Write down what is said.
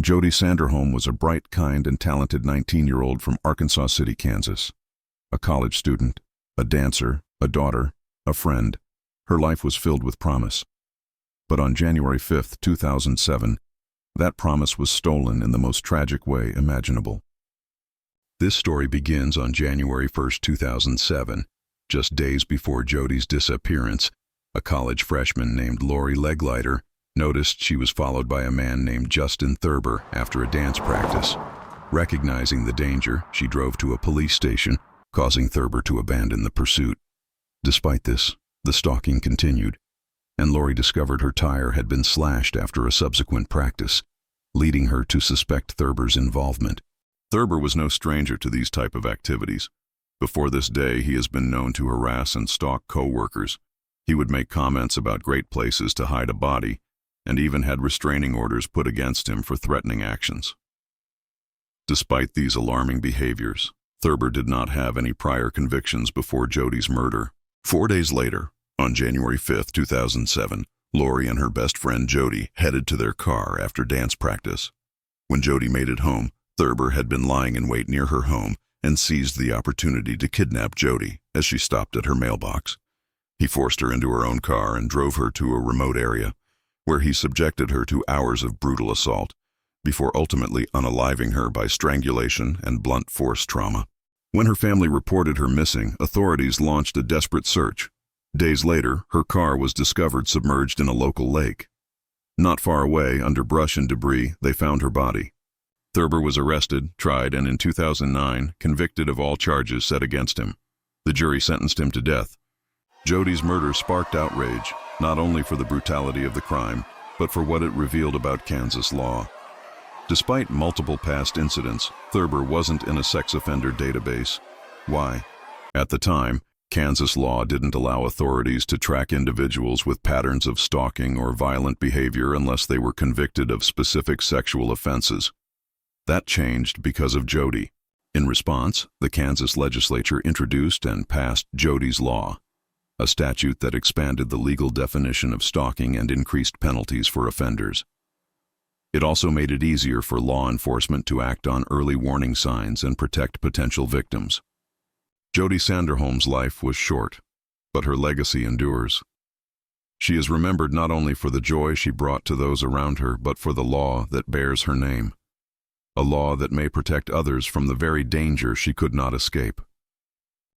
Jodi Sanderholm was a bright, kind, and talented 19-year-old from Arkansas City, Kansas. A college student, a dancer, a daughter, a friend. Her life was filled with promise. But on January 5, 2007, that promise was stolen in the most tragic way imaginable. This story begins on January 1, 2007, just days before Jodi's disappearance. A college freshman named Lori Leglighter noticed she was followed by a man named Justin Thurber after a dance practice. Recognizing the danger, she drove to a police station, causing Thurber to abandon the pursuit. Despite this, the stalking continued, and Lori discovered her tire had been slashed after a subsequent practice, leading her to suspect Thurber's involvement. Thurber was no stranger to these type of activities. Before this day, he has been known to harass and stalk co-workers. He would make comments about great places to hide a body, and even had restraining orders put against him for threatening actions. Despite these alarming behaviors, Thurber did not have any prior convictions before Jodi's murder. 4 days later, on January 5, 2007, Lori and her best friend Jodi headed to their car after dance practice. When Jodi made it home, Thurber had been lying in wait near her home and seized the opportunity to kidnap Jodi as she stopped at her mailbox. He forced her into her own car and drove her to a remote area, where he subjected her to hours of brutal assault, before ultimately unaliving her by strangulation and blunt force trauma. When her family reported her missing, authorities launched a desperate search. Days later, her car was discovered submerged in a local lake. Not far away, under brush and debris, they found her body. Thurber was arrested, tried, and in 2009, convicted of all charges set against him. The jury sentenced him to death. Jodi's murder sparked outrage, not only for the brutality of the crime, but for what it revealed about Kansas law. Despite multiple past incidents, Thurber wasn't in a sex offender database. Why? At the time, Kansas law didn't allow authorities to track individuals with patterns of stalking or violent behavior unless they were convicted of specific sexual offenses. That changed because of Jodi. In response, the Kansas legislature introduced and passed Jodi's Law, a statute that expanded the legal definition of stalking and increased penalties for offenders. It also made it easier for law enforcement to act on early warning signs and protect potential victims. Jodi Sanderholm's life was short, but her legacy endures. She is remembered not only for the joy she brought to those around her, but for the law that bears her name. A law that may protect others from the very danger she could not escape.